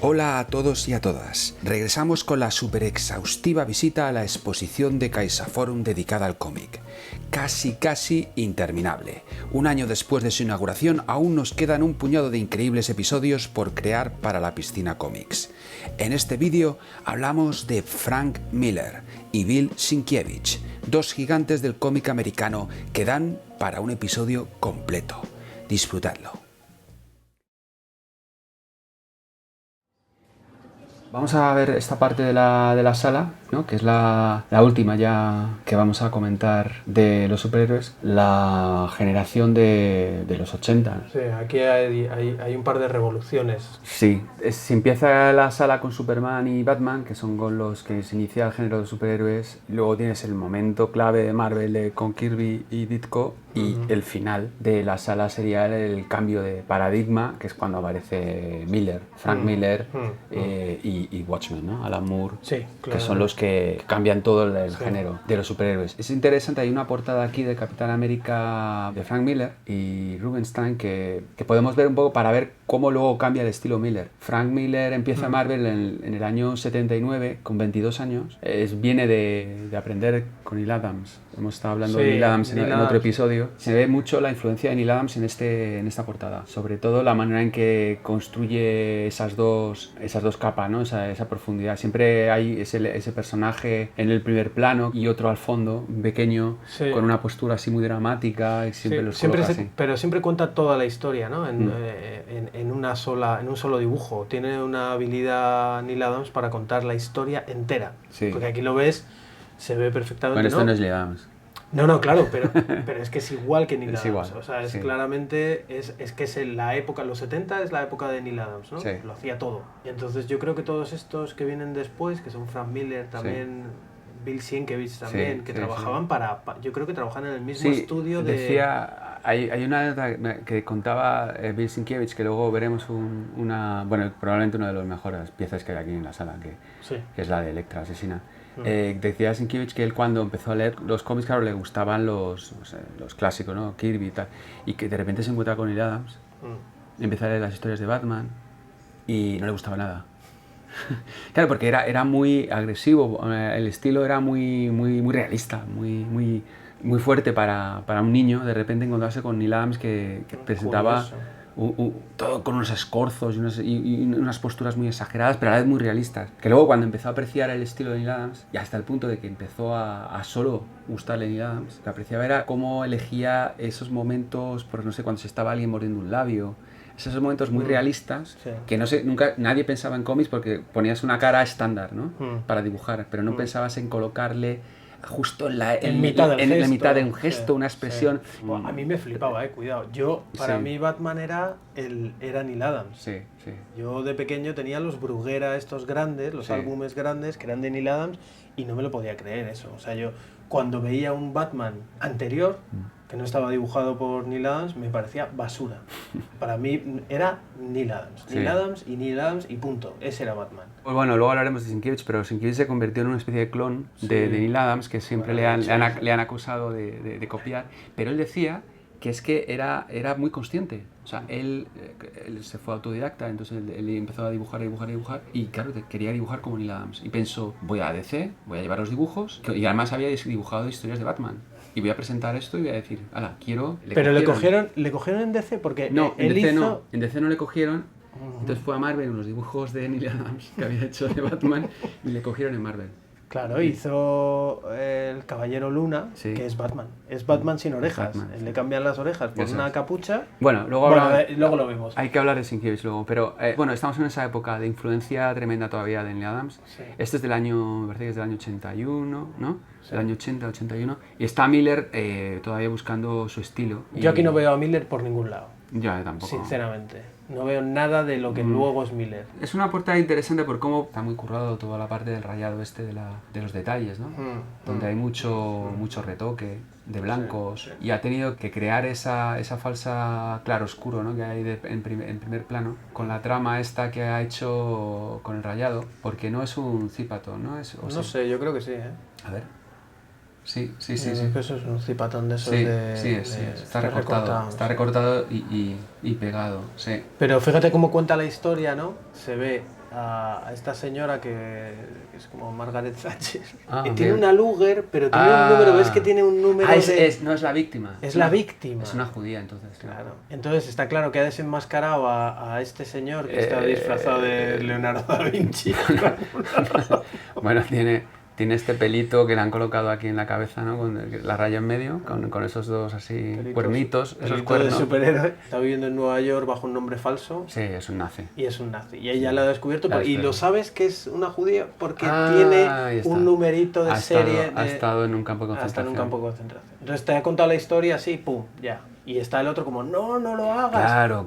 Hola a todos y a todas. Regresamos con la super exhaustiva visita a la exposición de CaixaForum dedicada al cómic. Casi interminable. Un año después de su inauguración aún nos quedan un puñado de increíbles episodios por crear para la piscina cómics. En este vídeo hablamos de Frank Miller y Bill Sienkiewicz, dos gigantes del cómic americano que dan para un episodio completo. Disfrutadlo. Vamos a ver esta parte de la sala, ¿no? Que es la última ya que vamos a comentar de los superhéroes, la generación de los 80. Sí, aquí hay un par de revoluciones. Sí, se empieza la sala con Superman y Batman, que son con los que se inicia el género de superhéroes. Luego tienes el momento clave de Marvel con Kirby y Ditko. Y el final de la sala sería el cambio de paradigma, que es cuando aparece Miller, Frank Miller y Watchmen, ¿no? Alan Moore, sí, claro, que son los que cambian todo el género de los superhéroes. Es interesante, hay una portada aquí de Capitán América de Frank Miller y Rubenstein que podemos ver un poco para ver cómo luego cambia el estilo Miller. Frank Miller empieza Marvel en el año 79, con 22 años. Viene de aprender con Neil Adams. Hemos estado hablando de Neil Adams en otro episodio. Se ve mucho la influencia de Neil Adams en esta portada. Sobre todo la manera en que construye esas dos capas, ¿no? Esa profundidad. Siempre hay ese personaje en el primer plano y otro al fondo, pequeño, con una postura así muy dramática. Y siempre así. Pero siempre cuenta toda la historia, ¿no? En un solo dibujo. Tiene una habilidad Neil Adams para contar la historia entera. Sí. Porque aquí lo ves, se ve perfectamente. Bueno, esto no es Neil Adams. No, claro, pero es que es igual que Neil Adams. Igual, o sea, claramente, es que es la época, los 70 es la época de Neil Adams, ¿no? Sí. Lo hacía todo. Y entonces yo creo que todos estos que vienen después, que son Frank Miller también, Bill Sienkiewicz también, que trabajaban yo creo que trabajan en el mismo estudio de... Decía, hay una que contaba Bill Sienkiewicz, que luego veremos probablemente una de las mejores piezas que hay aquí en la sala, que es la de Electra Asesina. Decía Sienkiewicz que él cuando empezó a leer los cómics, claro, le gustaban los clásicos, ¿no? Kirby y tal, y que de repente se encuentra con Neil Adams, empieza a leer las historias de Batman y no le gustaba nada. Claro, porque era muy agresivo, el estilo era muy realista, muy fuerte para un niño. De repente encontrarse con Neil Adams que presentaba todo con unos escorzos y unas posturas muy exageradas, pero a la vez muy realistas. Que luego cuando empezó a apreciar el estilo de Neil Adams, y hasta el punto de que empezó a solo gustarle Neil Adams, lo que apreciaba era cómo elegía esos momentos, por no sé, cuando se estaba alguien mordiendo un labio, esos momentos muy realistas, que nunca nadie pensaba en cómics porque ponías una cara estándar, ¿no? Para dibujar, pero no pensabas en colocarle justo en mitad de un gesto, una expresión. Bueno, a mí me flipaba, cuidado. Para mí Batman era Neil Adams. Sí. Yo de pequeño tenía los Bruguera estos grandes, los álbumes grandes que eran de Neil Adams y no me lo podía creer eso. O sea, yo cuando veía un Batman anterior que no estaba dibujado por Neil Adams, me parecía basura. Para mí era Neil Adams. Neil Adams y punto. Ese era Batman. Pues bueno, luego hablaremos de Sienkiewicz, pero Sienkiewicz se convirtió en una especie de clon de Neil Adams, que siempre le han acusado de copiar, pero él decía que es que era muy consciente. O sea, él se fue autodidacta, entonces él empezó a dibujar, y claro, quería dibujar como Neil Adams. Y pensó, voy a DC, voy a llevar los dibujos, y además había dibujado historias de Batman. Y voy a presentar esto y voy a decir, quiero... Pero le cogieron en DC porque no, en DC no le cogieron. Entonces fue a Marvel unos dibujos de Neil Adams que había hecho de Batman y le cogieron en Marvel. Claro, hizo el Caballero Luna, que es Batman. Es Batman sin orejas. Le cambian las orejas por una capucha. Bueno, luego lo vemos. Hay que hablar de Sienkiewicz luego. Pero estamos en esa época de influencia tremenda todavía de Neil Adams. Sí. Este es me parece que es del año 81, ¿no? Sí. Del año 80, 81. Y está Miller todavía buscando su estilo. Yo aquí no veo a Miller por ningún lado. Yo tampoco. Sinceramente. No veo nada de lo que luego es Miller. Es una portada interesante por cómo está muy currado toda la parte del rayado de los detalles, ¿no? Donde hay mucho retoque de blancos y ha tenido que crear esa falsa claroscuro, ¿no? Que hay en primer plano con la trama esta que ha hecho con el rayado, porque no es un cípato, ¿no? No sé, yo creo que sí, A ver. Sí. Eso es un cipatón de esos sí, de... Sí, está recortado. Está recortado y pegado, sí. Pero fíjate cómo cuenta la historia, ¿no? Se ve a esta señora que es como Margaret Thatcher, que tiene una Luger, pero tiene un número, ves que tiene un número no es la víctima. Es la víctima. Es una judía, entonces. Claro. Entonces está claro que ha desenmascarado a este señor que está disfrazado de Leonardo da Vinci. Bueno, tiene este pelito que le han colocado aquí en la cabeza, ¿no? Con la raya en medio, con esos dos así cuernitos, esos cuernos. De superhéroe. Está viviendo en Nueva York bajo un nombre falso. Sí, es un nazi. Y es un nazi. Y ella lo ha descubierto. Y lo sabes que es una judía porque tiene un numerito de serie. Ha estado en un campo de concentración. Ha estado en un campo de concentración. Entonces te ha contado la historia así, pum, ya. Y está el otro como, no lo hagas. Claro.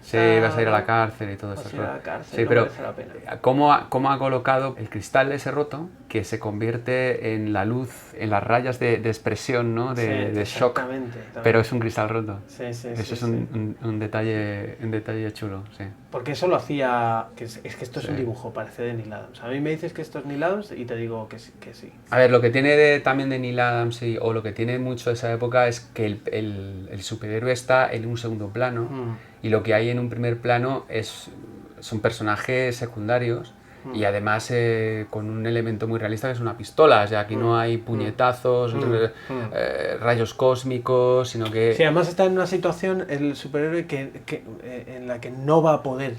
Sí, vas a ir a la cárcel y todo eso. Vas a ir a la cárcel, sí, no pero merece la pena. ¿cómo ha colocado el cristal ese roto que se convierte en la luz, en las rayas de expresión, ¿no? De shock? Exactamente. Pero es un cristal roto. Sí. Eso es un detalle chulo, sí. Porque eso lo hacía... Es que esto es un dibujo, parece de Neil Adams. A mí me dices que esto es Neil Adams y te digo que sí. A ver, lo que tiene también de Neil Adams, o lo que tiene mucho de esa época, es que el superhéroe está en un segundo plano y lo que hay en un primer plano son personajes secundarios y además con un elemento muy realista que es una pistola. O sea, aquí no hay puñetazos, rayos cósmicos, sino que... Sí, además está en una situación el superhéroe en la que no va a poder.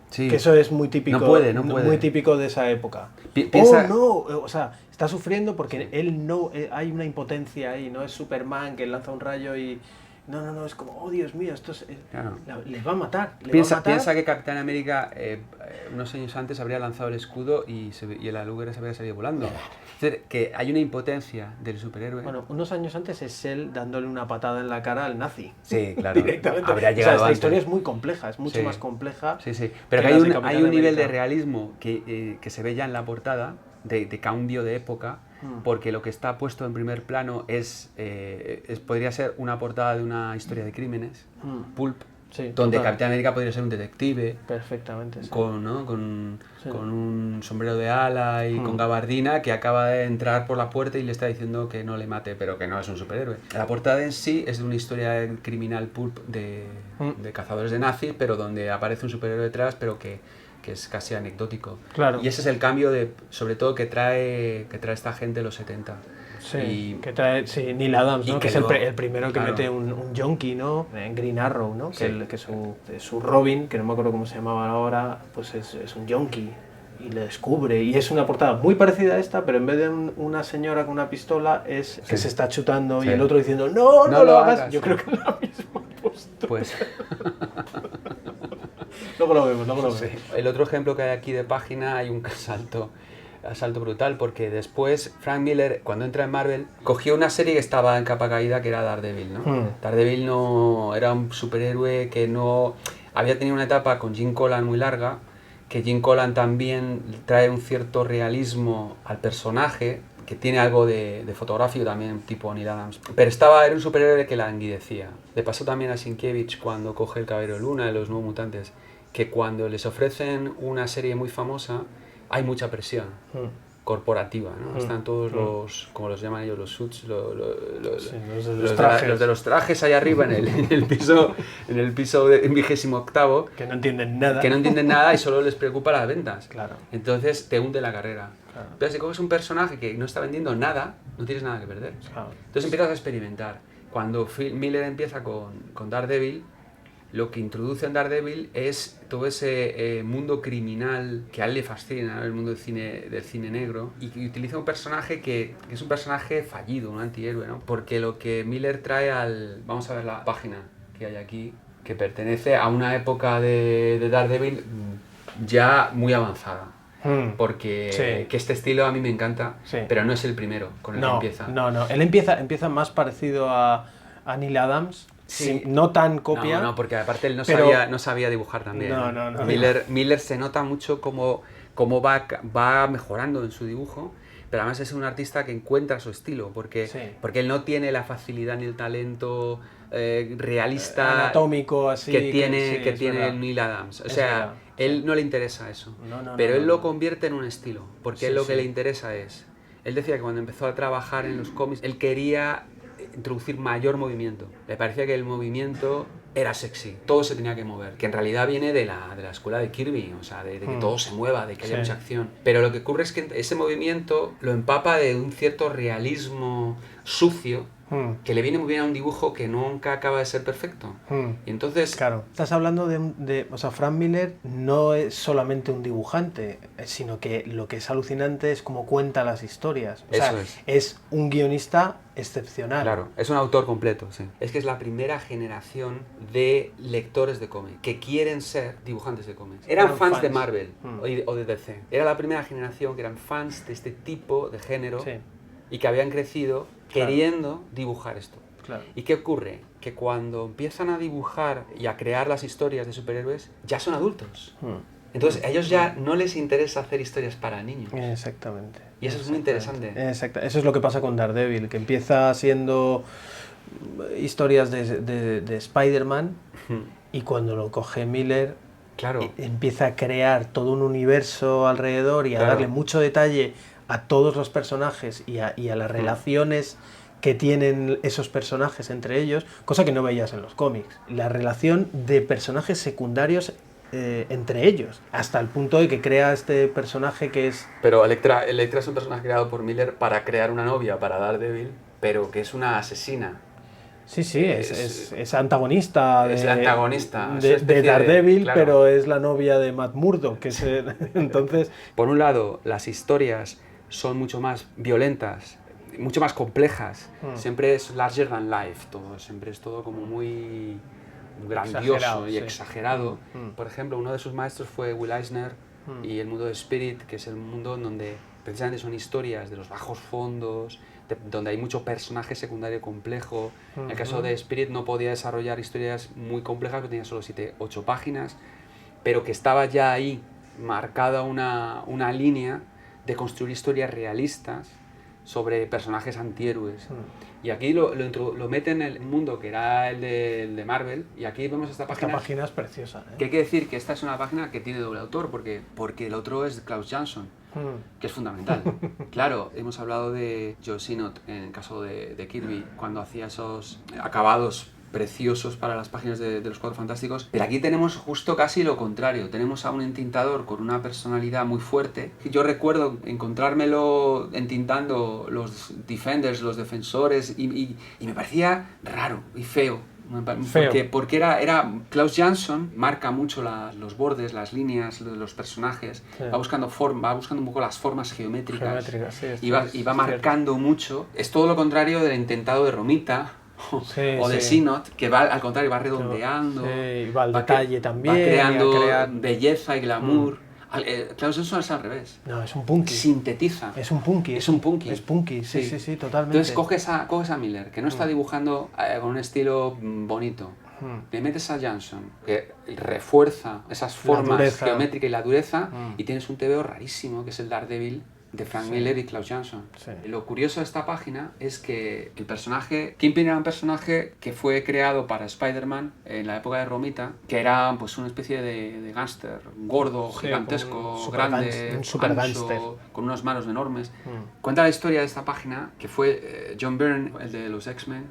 Sí. Que eso es muy típico, no puede. Muy típico de esa época. O sea, está sufriendo porque él no... hay una impotencia ahí, no es Superman que lanza un rayo y... No, es como, oh Dios mío, esto les va a matar. Piensa que Capitán América unos años antes habría lanzado el escudo y la Luger se habría salido volando. Es decir, que hay una impotencia del superhéroe. Bueno, unos años antes es él dándole una patada en la cara al nazi. Sí, claro. Directamente. Habría llegado esta historia es muy compleja, es mucho más compleja. Sí. Pero que hay un nivel de realismo que se ve ya en la portada, de cambio de época, porque lo que está puesto en primer plano podría ser una portada de una historia de crímenes, Pulp, donde Capitán América podría ser un detective. Perfectamente, sí. Con un sombrero de ala y con gabardina, que acaba de entrar por la puerta y le está diciendo que no le mate, pero que no es un superhéroe. La portada en sí es de una historia criminal Pulp de cazadores de nazis, pero donde aparece un superhéroe detrás, pero que es casi anecdótico. Claro. Y ese es el cambio sobre todo que trae esta gente de los 70. Sí, que trae Neil Adams, ¿no? Que es el primero que mete un yonki, ¿no? En Green Arrow, ¿no? Que su Robin, que no me acuerdo cómo se llamaba ahora, pues es un yonki y le descubre. Y es una portada muy parecida a esta, pero en vez de una señora con una pistola es que se está chutando y el otro diciendo no lo hagas. Yo creo que es la misma postura. Pues... Luego lo vemos. Sí. El otro ejemplo que hay aquí de página, hay un asalto brutal, porque después Frank Miller, cuando entra en Marvel, cogió una serie que estaba en capa caída, que era Daredevil, ¿no? Daredevil no era un superhéroe que no... Había tenido una etapa con Jim Collan muy larga, que Jim Collan también trae un cierto realismo al personaje, que tiene algo de fotográfico también, tipo Neil Adams. Pero era un superhéroe que languidecía. Le pasó también a Sienkiewicz cuando coge el Caballero de Luna de los Nuevos Mutantes, que cuando les ofrecen una serie muy famosa hay mucha presión corporativa, ¿no? Están todos los, como los llaman ellos, los suits, los de los trajes ahí arriba en el piso en 28º, que no entienden nada y solo les preocupa las ventas. Claro. Entonces te hunde la carrera. Claro. Pero si coges un personaje que no está vendiendo nada, no tienes nada que perder. Claro. Entonces empiezas a experimentar. Cuando Miller empieza con Daredevil, lo que introduce en Daredevil es todo ese mundo criminal que a él le fascina, ¿no? El mundo del cine negro, y utiliza un personaje que es un personaje fallido, un antihéroe, ¿no? Porque lo que Miller trae vamos a ver la página que hay aquí, que pertenece a una época de Daredevil ya muy avanzada. Porque que este estilo a mí me encanta, pero no es el primero con el que empieza. No, él empieza más parecido a Neil Adams. Sí, no tan copia. No, porque aparte él no sabía dibujar también. No. Miller se nota mucho cómo va mejorando en su dibujo, pero además es un artista que encuentra su estilo, porque él no tiene la facilidad ni el talento realista anatómico así que tiene el Neil Adams. O sea, él no le interesa eso, pero él lo convierte en un estilo, porque él lo que le interesa es Él decía que cuando empezó a trabajar en los cómics, él quería introducir mayor movimiento. Le parecía que el movimiento era sexy, todo se tenía que mover, que en realidad viene de la escuela de Kirby, o sea, de que todo se mueva, de que haya mucha acción. Pero lo que ocurre es que ese movimiento lo empapa de un cierto realismo sucio, que le viene muy bien a un dibujo que nunca acaba de ser perfecto. Y entonces... Claro, estás hablando o sea, Frank Miller no es solamente un dibujante, sino que lo que es alucinante es cómo cuenta las historias. O sea, es un guionista excepcional. Claro, es un autor completo, sí. Es que es la primera generación de lectores de cómics que quieren ser dibujantes de cómics. Eran fans de Marvel o de DC. Era la primera generación que eran fans de este tipo de género y que habían crecido queriendo dibujar esto. Claro. ¿Y qué ocurre? Que cuando empiezan a dibujar y a crear las historias de superhéroes, ya son adultos. Entonces, a ellos ya no les interesa hacer historias para niños. Exactamente. Y eso es muy interesante. Exacto. Eso es lo que pasa con Daredevil, que empieza siendo historias de Spider-Man y cuando lo coge Miller, empieza a crear todo un universo alrededor y a darle mucho detalle a todos los personajes y a las relaciones que tienen esos personajes entre ellos, cosa que no veías en los cómics. La relación de personajes secundarios entre ellos, hasta el punto de que crea este personaje que es... Pero Elektra es un personaje creado por Miller para crear una novia para Daredevil, pero que es una asesina. Sí, es antagonista es antagonista de Daredevil, pero es la novia de Matt Murdock, que es entonces... Por un lado, las historias son mucho más violentas, mucho más complejas, siempre es larger than life todo, siempre es todo como muy grandioso y exagerado. Por ejemplo, uno de sus maestros fue Will Eisner y el mundo de Spirit, que es el mundo en donde precisamente son historias de los bajos fondos, donde hay mucho personaje secundario complejo. En el caso de Spirit no podía desarrollar historias muy complejas, porque tenía solo 7-8 páginas, pero que estaba ya ahí marcada una línea de construir historias realistas sobre personajes antihéroes. Y aquí lo mete en el mundo que era el de Marvel, y aquí vemos esta página. Esta página es preciosa, ¿eh? Que hay que decir que esta es una página que tiene doble autor, porque el otro es Klaus Jansson, que es fundamental. Claro, hemos hablado de Joe Sinnott en el caso de Kirby, cuando hacía esos acabados preciosos para las páginas de los Cuatro Fantásticos, pero aquí tenemos justo casi lo contrario. Tenemos a un entintador con una personalidad muy fuerte. Yo recuerdo encontrármelo entintando los Defenders, los Defensores, y me parecía raro y feo. Porque era Klaus Jansson marca mucho los bordes, las líneas de los personajes, va buscando un poco las formas geométricas, y va marcando mucho. Es todo lo contrario del intentado de Romita o de Sinnott, que va al contrario, va redondeando, y va al detalle también, va creando belleza y glamour. Klaus Jansson es al revés. No, es un punky. Sintetiza. Es un punky. Es un punky. Es punky, sí, totalmente. Entonces coges a Miller, que no está dibujando con un estilo bonito. Le metes a Jansson, que refuerza esas formas geométricas y la dureza, y tienes un TVO rarísimo, que es el Daredevil de Frank Miller y Klaus Jansson. Lo curioso de esta página es que el personaje, Kingpin era un personaje que fue creado para Spider-Man en la época de Romita, que era pues una especie de gángster, gordo, gigantesco, grande, ancho, con unas manos enormes. Cuenta la historia de esta página, que fue John Byrne, el de los X-Men,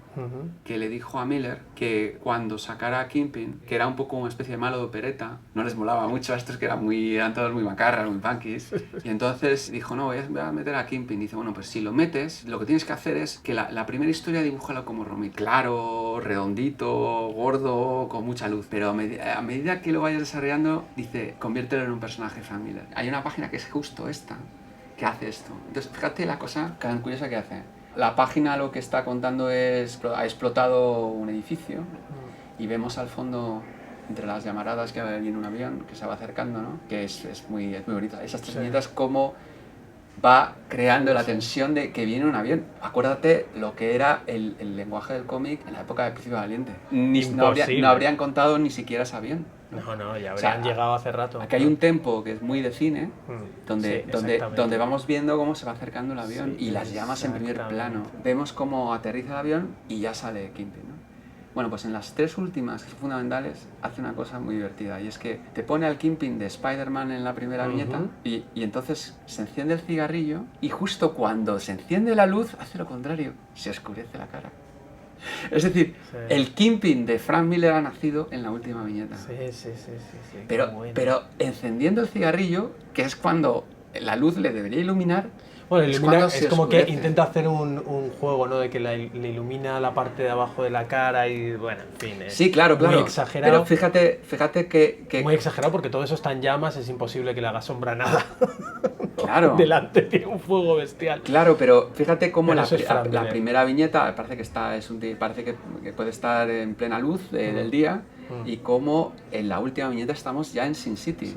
que le dijo a Miller que cuando sacara a Kingpin, que era un poco una especie de malo de opereta, no les molaba mucho a estos, que eran todos muy macarras, muy punkies, y entonces dijo, no, voy a meter a Kingpin. Dice, bueno, pues si lo metes, lo que tienes que hacer es que la primera historia dibújala como Romita. Claro, redondito, gordo, con mucha luz. Pero a medida que lo vayas desarrollando, dice, conviértelo en un personaje Frank Miller. Hay una página que es justo esta, que hace esto. Entonces, fíjate la cosa tan curiosa que hace. La página lo que está contando es, ha explotado un edificio y vemos al fondo, entre las llamaradas, que viene un avión que se va acercando, ¿no? Que es muy bonito. Esas tres viñetas, como va creando la tensión de que viene un avión. Acuérdate lo que era el lenguaje del cómic en la época de Príncipe Valiente. No habrían contado ni siquiera ese avión. No, ya habrían llegado hace rato. Aquí hay un tempo que es muy de cine, donde vamos viendo cómo se va acercando el avión y las llamas en primer plano. Vemos cómo aterriza el avión y ya sale Kingpin, ¿no? Bueno, pues en las 3 últimas, que son fundamentales, hace una cosa muy divertida, y es que te pone al Kingpin de Spider-Man en la primera viñeta, y entonces se enciende el cigarrillo, y justo cuando se enciende la luz, hace lo contrario, se oscurece la cara. Es decir, el Kingpin de Frank Miller ha nacido en la última viñeta. Sí. Pero encendiendo el cigarrillo, que es cuando la luz le debería iluminar, bueno, es como que intenta hacer un juego, ¿no? De que le ilumina la parte de abajo de la cara y, bueno, en fin. Sí, claro. Muy exagerado. Pero fíjate que... Muy exagerado porque todo eso está en llamas, es imposible que le haga sombra a nada. Claro. Delante tiene un fuego bestial. Claro, pero fíjate cómo la primera viñeta parece que parece que puede estar en plena luz del día, y cómo en la última viñeta estamos ya en Sin City.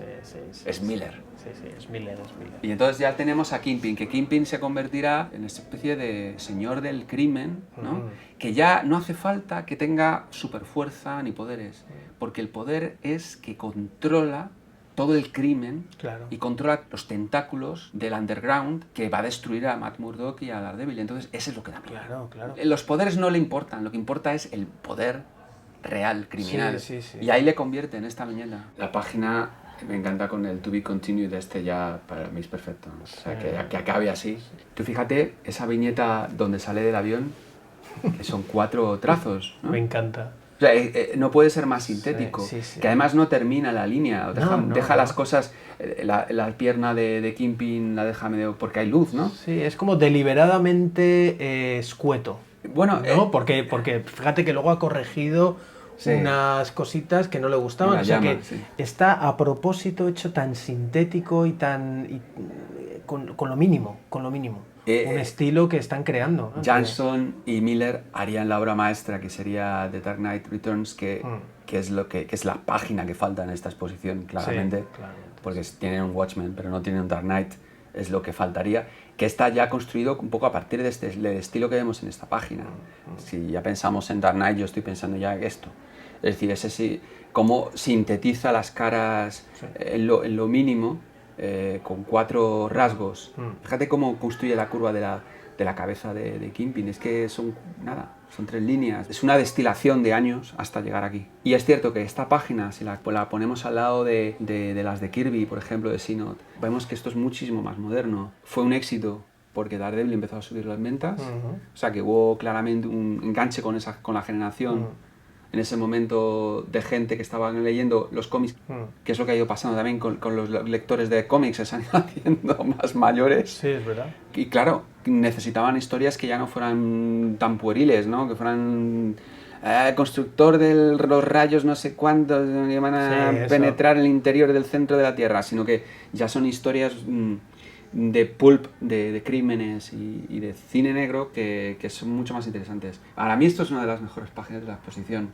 Es Miller. Sí, es Miller. Y entonces ya tenemos a Kingpin, que Kingpin se convertirá en esta especie de señor del crimen, ¿no? Que ya no hace falta que tenga superfuerza ni poderes, porque el poder es que controla todo el crimen, y controla los tentáculos del underground que va a destruir a Matt Murdock y a Daredevil. Entonces eso es lo que da miedo. Claro. Los poderes no le importan, lo que importa es el poder real, criminal. Sí. Y ahí le convierte en esta viñeta. La página me encanta con el to be continued, ya para mí es perfecto, ¿no? O sea, que acabe así. Tú fíjate, esa viñeta donde sale del avión, que son 4 trazos, ¿no? Me encanta. O sea, no puede ser más sintético, que además no termina la línea, deja las cosas, la pierna de Kingpin la deja medio, porque hay luz, ¿no? Sí, es como deliberadamente escueto. Bueno, ¿no? Porque fíjate que luego ha corregido unas cositas que no le gustaban, está a propósito hecho tan sintético y con lo mínimo. Un estilo que están creando, ¿no? Jansson y Miller harían la obra maestra, que sería The Dark Knight Returns, que es la página que falta en esta exposición, claramente, porque tienen un Watchmen, pero no tienen un Dark Knight, es lo que faltaría, que está ya construido un poco a partir de del estilo que vemos en esta página. Si ya pensamos en Dark Knight, yo estoy pensando ya en esto. Es decir, cómo sintetiza las caras en lo mínimo, con 4 rasgos. Fíjate cómo construye la curva de la cabeza de Kingpin. Es que son 3 líneas. Es una destilación de años hasta llegar aquí. Y es cierto que esta página, si la ponemos al lado de las de Kirby, por ejemplo, de Synod, vemos que esto es muchísimo más moderno. Fue un éxito porque Daredevil empezó a subir las ventas. O sea que hubo claramente un enganche con la generación en ese momento de gente que estaban leyendo los cómics, que es lo que ha ido pasando también con los lectores de cómics, se han ido haciendo más mayores. Sí, es verdad. Y claro, necesitaban historias que ya no fueran tan pueriles, ¿no? Que fueran constructor de los rayos no sé cuántos que van a penetrar en el interior del centro de la Tierra, sino que ya son historias de pulp, de crímenes y de cine negro que son mucho más interesantes. Para mí esto es una de las mejores páginas de la exposición,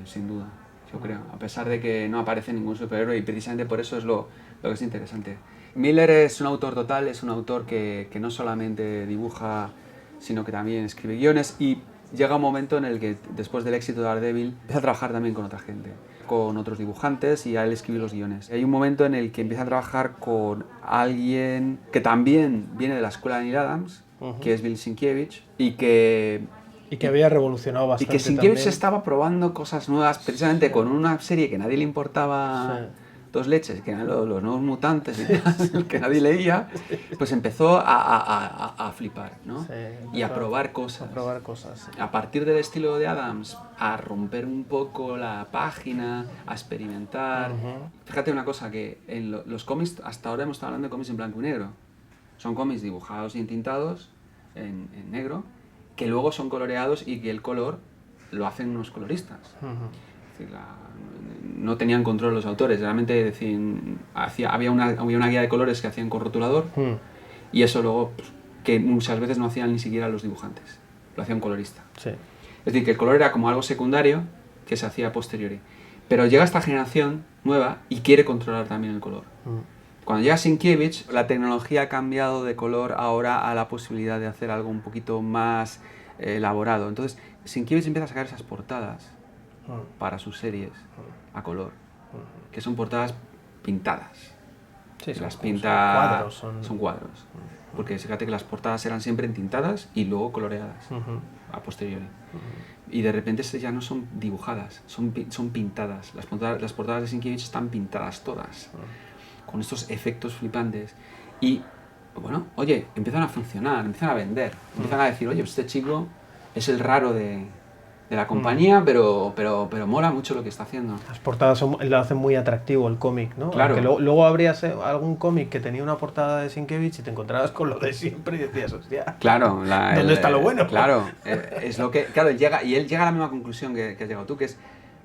sin duda, yo creo, a pesar de que no aparece ningún superhéroe, y precisamente por eso es lo que es interesante. Miller es un autor total, es un autor que no solamente dibuja, sino que también escribe guiones, y llega un momento en el que, después del éxito de Daredevil, empieza a trabajar también con otra gente, con otros dibujantes, y a él escribe los guiones. Hay un momento en el que empieza a trabajar con alguien que también viene de la escuela de Neil Adams, que es Bill Sienkiewicz, y que había revolucionado bastante. Y que Sienkiewicz estaba probando cosas nuevas, precisamente con una serie que a nadie le importaba 2 leches, que eran los nuevos mutantes y tal, que nadie leía, pues empezó a flipar, ¿no? Y a probar cosas. A partir del estilo de Adams, a romper un poco la página, a experimentar. Fíjate una cosa, que en los cómics, hasta ahora hemos estado hablando de cómics en blanco y negro. Son cómics dibujados y entintados en negro, que luego son coloreados y que el color lo hacen unos coloristas. Es decir, no tenían control los autores, realmente había una guía de colores que hacían con rotulador, y eso luego, que muchas veces no hacían ni siquiera los dibujantes, lo hacía un colorista. Es decir, que el color era como algo secundario que se hacía a posteriori. Pero llega esta generación nueva y quiere controlar también el color. Cuando llega Sienkiewicz, la tecnología ha cambiado de color ahora a la posibilidad de hacer algo un poquito más elaborado. Entonces, Sienkiewicz empieza a sacar esas portadas para sus series a color, que son portadas pintadas. Las pinta... Son cuadros. Porque fíjate que las portadas eran siempre entintadas y luego coloreadas a posteriori. y de repente ya no son dibujadas, son pintadas. Las portadas de Sienkiewicz están pintadas todas, con estos efectos flipantes. Y bueno, oye, empiezan a funcionar, empiezan a vender, empiezan a decir, oye, este chico es el raro de la compañía, pero mola mucho lo que está haciendo. Las portadas lo hacen muy atractivo, el cómic, ¿no? Claro. Porque luego habrías algún cómic que tenía una portada de Sienkiewicz y te encontrabas con lo de siempre y decías, hostia, claro, ¿dónde está lo bueno? Claro, es lo que... Claro, él llega a la misma conclusión que has llegado tú, que es,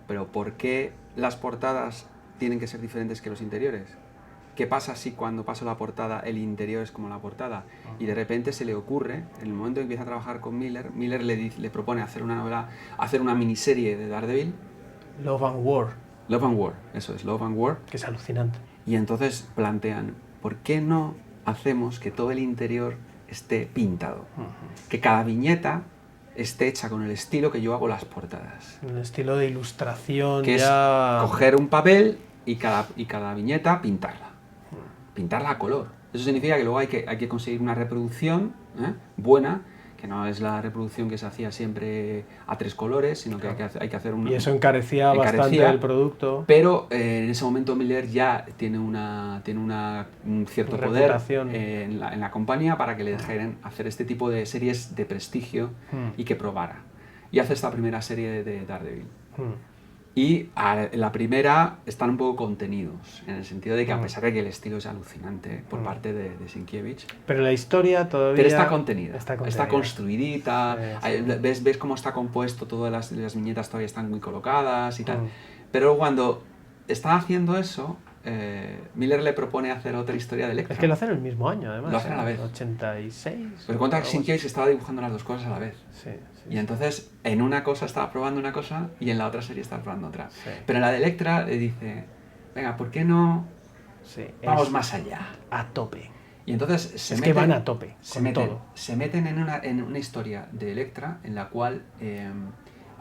pero ¿por qué las portadas tienen que ser diferentes que los interiores? ¿Qué pasa si cuando paso la portada el interior es como la portada? Y de repente se le ocurre, en el momento en que empieza a trabajar con Miller le propone hacer una novela, hacer una miniserie de Daredevil. Love and War. Love and War, eso es, Love and War. Que es alucinante. Y entonces plantean, ¿por qué no hacemos que todo el interior esté pintado? Que cada viñeta esté hecha con el estilo que yo hago las portadas. Un estilo de ilustración que ya... es coger un papel y cada viñeta pintarla a color. Eso significa que luego hay que conseguir una reproducción buena, que no es la reproducción que se hacía siempre a 3 colores, sino que hay que hacer una... Y eso encarecía bastante el producto. Pero en ese momento Miller ya tiene un cierto poder en la compañía para que le dejen hacer este tipo de series de prestigio y que probara. Y hace esta primera serie de Daredevil. Y la primera están un poco contenidos, en el sentido de que a pesar de que el estilo es alucinante por parte de Sienkiewicz, pero la historia todavía... Pero está contenida, está construidita, sí. Ves cómo está compuesto, todas las viñetas todavía están muy colocadas y tal. Pero cuando está haciendo eso, Miller le propone hacer otra historia de Elektra. Es que lo hacen el mismo año, además. Lo hacen a la vez. 86. Pero cuenta que Sienkiewicz estaba dibujando las dos cosas a la vez. Sí. Y entonces, en una cosa estaba probando una cosa y en la otra serie estaba probando otra. Sí. Pero en la de Elektra le dice, venga, ¿por qué no vamos más allá? A tope. Y entonces que van a tope con todo. Se meten en una historia de Elektra en la cual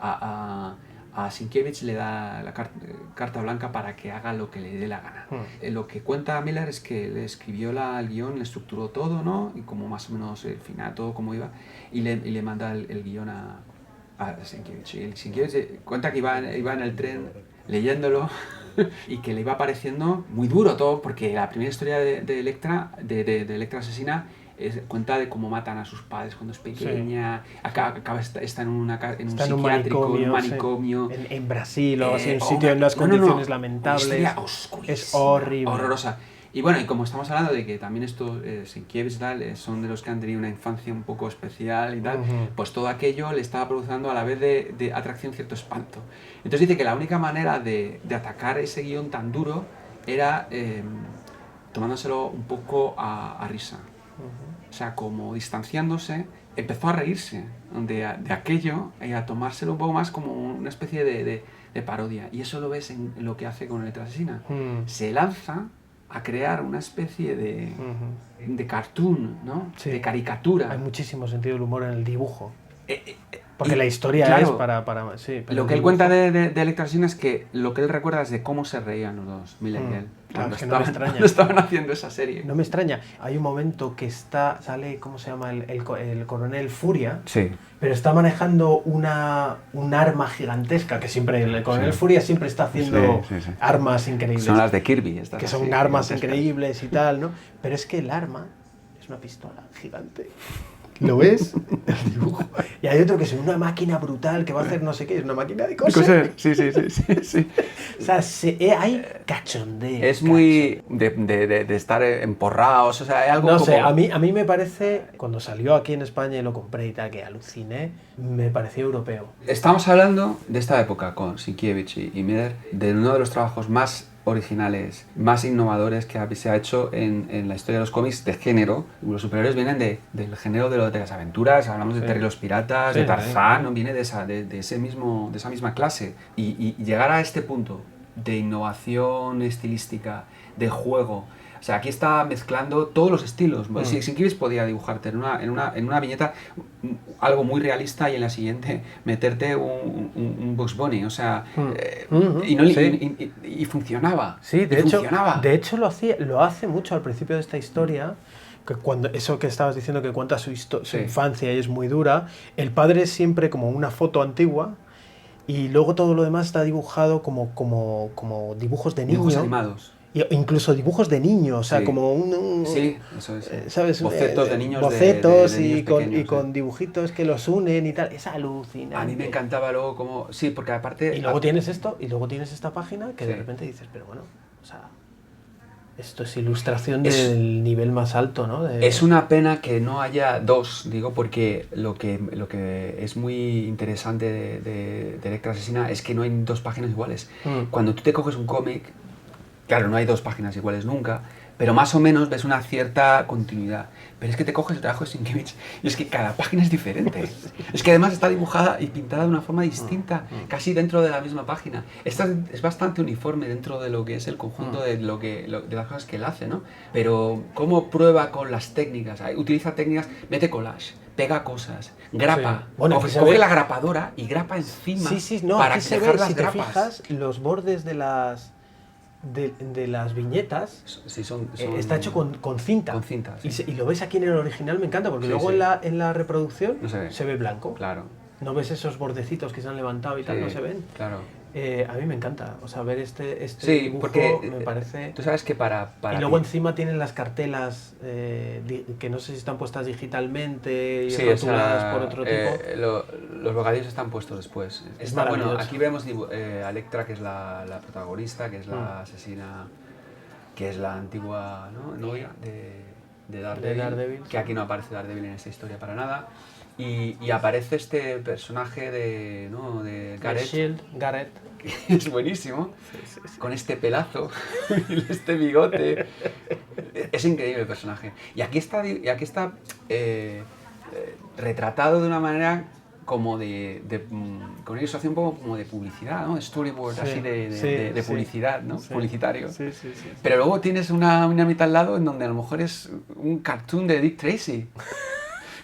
a Sienkiewicz le da la carta blanca para que haga lo que le dé la gana. Lo que cuenta Miller es que le escribió el guión, le estructuró todo, ¿no? Y como más o menos el final, todo cómo iba, y le manda el guión a Sienkiewicz. Y Sienkiewicz cuenta que iba en el tren leyéndolo y que le iba pareciendo muy duro todo, porque la primera historia de Elektra, de Elektra asesina, cuenta de cómo matan a sus padres cuando es pequeña, está en un psiquiátrico, un manicomio. Sí. En Brasil o así, un sitio en unas condiciones lamentables. Una historia oscurísima, es horrible. Horrorosa. Y bueno, y como estamos hablando de que también estos Sienkiewicz y tal, son de los que han tenido una infancia un poco especial y tal, pues todo aquello le estaba produciendo a la vez de atracción cierto espanto. Entonces dice que la única manera de atacar ese guión tan duro era tomándoselo un poco a risa. O sea, como distanciándose, empezó a reírse de aquello y a tomárselo un poco más como una especie de parodia. Y eso lo ves en lo que hace con Elektra asesina. Se lanza a crear una especie de cartoon, ¿no? Sí. De caricatura. Hay muchísimo sentido del humor en el dibujo. Porque la historia claro, es para sí, lo que él cuenta de Elektra asesina es que lo que él recuerda es de cómo se reían los dos, Miller y él. Claro, es que no me extraña. Cuando estaban haciendo esa serie. No me extraña. Hay un momento que sale, ¿cómo se llama? El coronel Furia. Sí. Pero está manejando un arma gigantesca, que siempre el coronel Furia siempre está haciendo armas increíbles. Son las de Kirby. Que son armas increíbles y tal, ¿no? Pero es que el arma es una pistola gigante. ¿Lo ves? El dibujo. Y hay otro que es una máquina brutal que va a hacer no sé qué, es una máquina de coser. Sí. O sea, hay cachondeo. Es muy de estar emporrados, o sea, hay algo no como... sé, a mí me parece, cuando salió aquí en España y lo compré y tal, que aluciné, me pareció europeo. Estamos hablando de esta época con Sienkiewicz y Miller, de uno de los trabajos más originales, más innovadores que se ha hecho en la historia de los cómics de género. Los superhéroes vienen del género de las aventuras, hablamos de Terry los Piratas, de Tarzán, ¿no? Viene de esa misma clase. Y llegar a este punto de innovación estilística, de juego, o sea, aquí está mezclando todos los estilos. Sienkiewicz podía dibujarte en una viñeta algo muy realista y en la siguiente meterte un Bugs Bunny, o sea, y funcionaba. Sí, de hecho lo hace mucho al principio de esta historia, que cuando eso que estabas diciendo que cuenta su infancia y es muy dura, el padre es siempre como una foto antigua y luego todo lo demás está dibujado como dibujos de niño. Dibujos animados. Incluso dibujos de niños, o sea, como Sí, eso es. ¿sabes? Bocetos de niños. Bocetos de niños pequeños, y con dibujitos que los unen y tal. Es alucinante. A mí me encantaba luego como... Sí, porque aparte... Y luego tienes esto, y luego tienes esta página que de repente dices, pero bueno, o sea... Esto es ilustración del nivel más alto, ¿no? Es una pena que no haya dos, digo, porque lo que es muy interesante de Electra Asesina es que no hay dos páginas iguales. Cuando tú te coges un cómic, claro, no hay dos páginas iguales nunca, pero más o menos ves una cierta continuidad. Pero es que te coges el trabajo de Sienkiewicz y es que cada página es diferente. Es que además está dibujada y pintada de una forma distinta, casi dentro de la misma página. Esta es bastante uniforme dentro de lo que es el conjunto de las cosas que él hace, ¿no? Pero cómo prueba con las técnicas, utiliza técnicas, mete collage, pega cosas, grapa, sí. Bueno, coge la grapadora y grapa encima para dejar las grapas. Te fijas, los bordes de las viñetas está hecho con cinta. Con cinta, sí. Y lo ves aquí en el original, me encanta, porque luego en la reproducción no se ve blanco. Claro. No ves esos bordecitos que se han levantado y tal, no se ven. Claro. A mí me encanta, o sea, ver este dibujo porque, me parece... Tú sabes que para y luego encima tienen las cartelas que no sé si están puestas digitalmente y rotuladas por otro tipo. Los bocadillos están puestos después. Bueno, aquí vemos a Electra, que es la protagonista, que es la asesina, que es la antigua, ¿no?, novia de Daredevil, que aquí no aparece Daredevil en esta historia para nada. Y aparece este personaje de Gareth, que es buenísimo, con este pelazo y este bigote. Es increíble el personaje. Y aquí está retratado de una manera como con una ilustración un poco como de publicidad, ¿no? Storyboard, así de publicidad, ¿no? Publicitario. Sí. Pero luego tienes una mitad al lado en donde a lo mejor es un cartoon de Dick Tracy.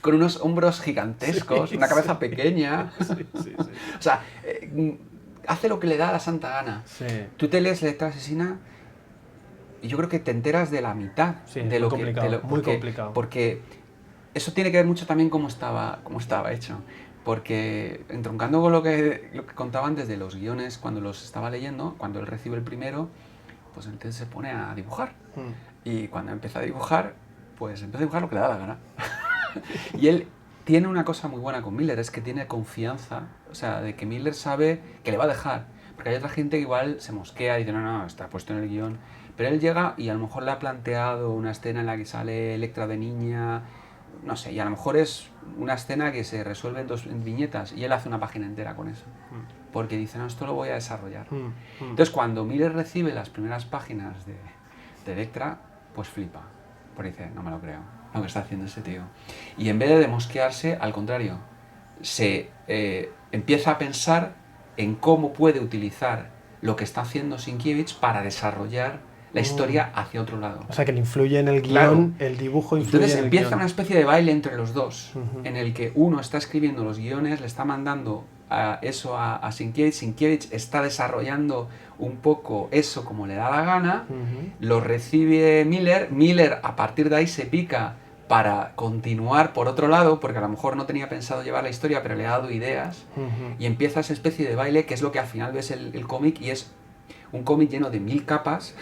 Con unos hombros gigantescos, una cabeza pequeña. Sí. O sea, hace lo que le da a la santa gana. Sí. Tú te lees Electra Asesina y yo creo que te enteras de la mitad de lo que... Muy complicado. Porque eso tiene que ver mucho también cómo estaba hecho. Porque entroncando con lo que contaba antes de los guiones, cuando los estaba leyendo, cuando él recibe el primero, pues entonces se pone a dibujar. Y cuando empieza a dibujar, pues empieza a dibujar lo que le da la gana. Y él tiene una cosa muy buena con Miller, es que tiene confianza, o sea, de que Miller sabe que le va a dejar. Porque hay otra gente que igual se mosquea y dice, no, está puesto en el guión. Pero él llega y a lo mejor le ha planteado una escena en la que sale Electra de niña, no sé, y a lo mejor es una escena que se resuelve en viñetas y él hace una página entera con eso. Porque dice, no, esto lo voy a desarrollar. Entonces, cuando Miller recibe las primeras páginas de Electra, pues flipa. Porque dice, no me lo creo, lo que está haciendo ese tío. Y en vez de mosquearse, al contrario, se empieza a pensar en cómo puede utilizar lo que está haciendo Sienkiewicz para desarrollar la historia hacia otro lado. O sea, que le influye en el guión, el dibujo influye en el guión. Entonces empieza una especie de baile entre los dos, en el que uno está escribiendo los guiones, le está mandando eso a Sienkiewicz, Sienkiewicz está desarrollando un poco eso como le da la gana, lo recibe Miller a partir de ahí se pica para continuar por otro lado, porque a lo mejor no tenía pensado llevar la historia, pero le ha dado ideas, y empieza esa especie de baile, que es lo que al final ves el cómic, y es un cómic lleno de 1000 capas,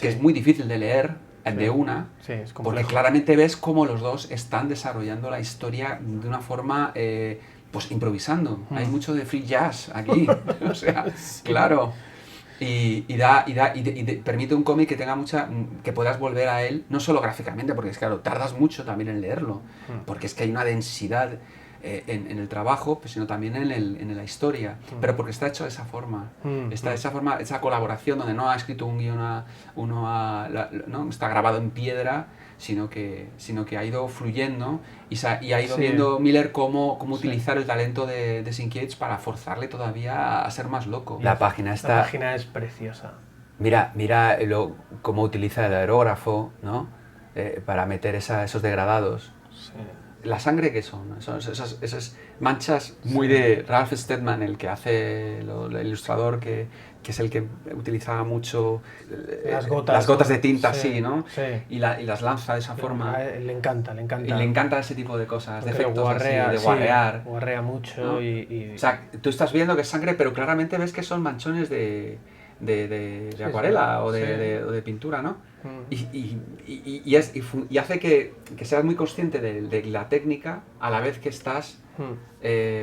que es muy difícil de leer de una, porque claramente ves cómo los dos están desarrollando la historia de una forma, pues improvisando. Hay mucho de free jazz aquí, o sea, claro. Y permite un cómic que tenga que puedas volver a él, no solo gráficamente, porque es claro, tardas mucho también en leerlo, porque es que hay una densidad en el trabajo, pues, sino también en la historia, pero porque está hecho de esa forma, está de esa forma, esa colaboración donde no ha escrito un guion no está grabado en piedra, sino que ha ido fluyendo y ha ido viendo Miller cómo utilizar el talento de Sienkiewicz para forzarle todavía a ser más loco. La página es preciosa. Mira cómo utiliza el aerógrafo, ¿no? Para meter esos degradados. ¿La sangre qué son? Son esas manchas muy de Ralph Steadman, el que hace el ilustrador que es el que utilizaba mucho las gotas de tinta así, ¿no? Sí. Y las lanza de esa forma. Le encanta. Y le encanta ese tipo de cosas, porque de efectos guarrea, así, de guarrear. Guarrea mucho, ¿no? O sea, tú estás viendo que es sangre, pero claramente ves que son manchones de acuarela o de pintura, ¿no? Y hace que seas muy consciente de la técnica a la vez que estás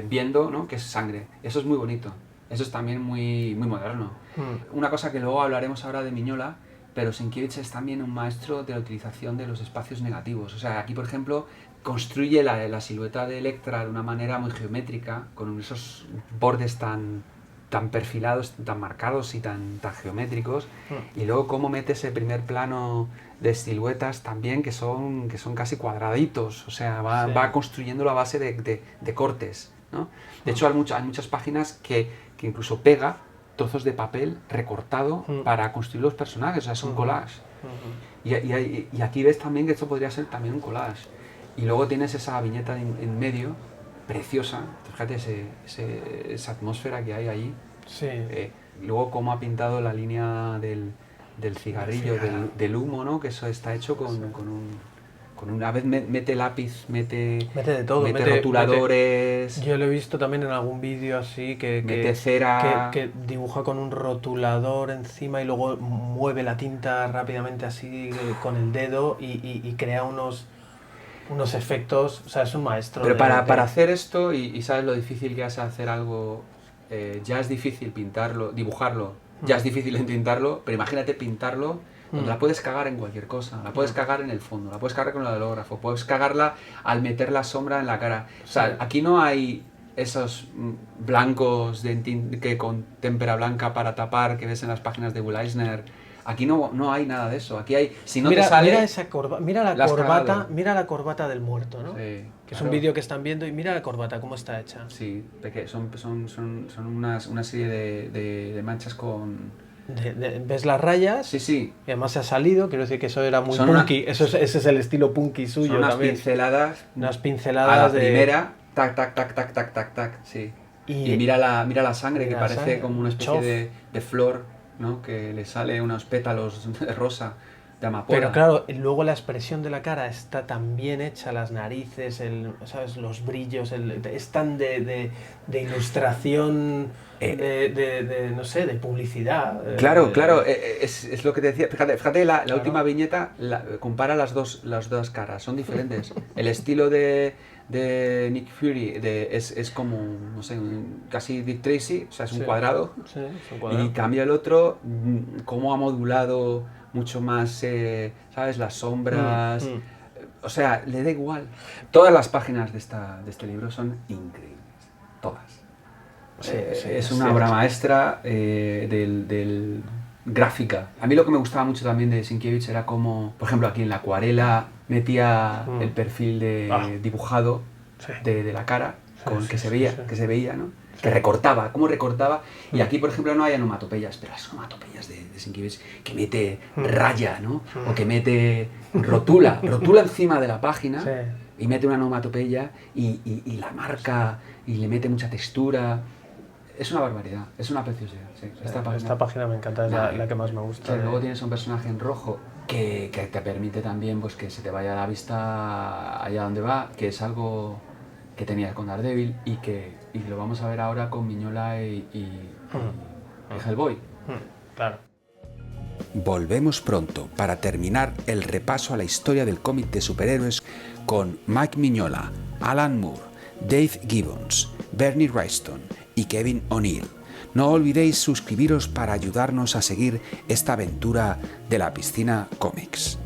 viendo, ¿no? Que es sangre. Eso es muy bonito. Eso es también muy, muy moderno. Una cosa que luego hablaremos ahora de Mignola, pero Sienkiewicz es también un maestro de la utilización de los espacios negativos. O sea, aquí, por ejemplo, construye la silueta de Electra de una manera muy geométrica, con esos bordes tan perfilados, tan marcados y tan geométricos, y luego cómo mete ese primer plano de siluetas también que son casi cuadraditos, o sea, va construyendo a base de cortes, ¿no? De hecho, hay muchas páginas que incluso pega trozos de papel recortado para construir los personajes, o sea, es un collage. Y aquí ves también que esto podría ser también un collage. Y luego tienes esa viñeta en medio, preciosa, fíjate esa atmósfera que hay allí. Sí. Luego cómo ha pintado la línea del cigarrillo, del humo, ¿no? Que eso está hecho con una vez mete lápiz, mete de todo, mete rotuladores. Yo lo he visto también en algún vídeo así mete cera, que dibuja con un rotulador encima y luego mueve la tinta rápidamente así con el dedo y crea unos efectos. O sea, es un maestro. Pero para hacer esto, y sabes lo difícil que es hacer algo, ya es difícil pintarlo, dibujarlo, ya es difícil entintarlo, pero imagínate pintarlo. La puedes cagar en cualquier cosa, la puedes cagar en el fondo, la puedes cagar con el aerógrafo, puedes cagarla al meter la sombra en la cara. O sea, aquí no hay esos blancos con témpera blanca para tapar que ves en las páginas de Will Eisner. Aquí no hay nada de eso. Aquí hay, si no te sale, mira la corbata del muerto, ¿no? Sí, que es un vídeo que están viendo y mira la corbata cómo está hecha. Sí, porque son una serie de manchas con... ¿Ves las rayas? Sí. Y además se ha salido, quiero decir que eso era muy punky. Ese es el estilo punky suyo unas también. Unas pinceladas a la primera, tac, sí. Y mira la sangre, que parece sangre, como una especie de flor, ¿no? Que le sale unos pétalos de rosa, de amapola. Pero claro, luego la expresión de la cara está tan bien hecha, las narices, ¿sabes? Los brillos, es tan de ilustración, no sé, de publicidad. Claro, es lo que te decía. Fíjate la última viñeta, compara las dos caras, son diferentes. El estilo de Nick Fury es como, no sé, casi Dick Tracy, o sea, es un cuadrado. Sí, es un cuadrado. Y cambia el otro, cómo ha modulado mucho más, ¿sabes? Las sombras. O sea, le da igual. Todas las páginas de este libro son increíbles. Todas. Es una obra maestra del gráfica. A mí lo que me gustaba mucho también de Sienkiewicz era como, por ejemplo, aquí en la acuarela metía el perfil dibujado de la cara, que se veía, ¿no? Que recortaba, cómo recortaba. Y aquí, por ejemplo, no hay onomatopeyas, pero las onomatopeyas de Sienkiewicz que mete raya, ¿no? O que mete rotula encima de la página y mete una onomatopeya y la marca y le mete mucha textura. Es una barbaridad, es una preciosidad. Sí. Esta página me encanta, es la que más me gusta. Luego tienes un personaje en rojo que te permite también pues, que se te vaya la vista allá donde va, que es algo que tenías con Daredevil y lo vamos a ver ahora con Mignola y Hellboy. Claro. Volvemos pronto para terminar el repaso a la historia del cómic de superhéroes con Mike Mignola, Alan Moore, Dave Gibbons, Bernie Wrightson y Kevin O'Neill. No olvidéis suscribiros para ayudarnos a seguir esta aventura de la Piscina Comics.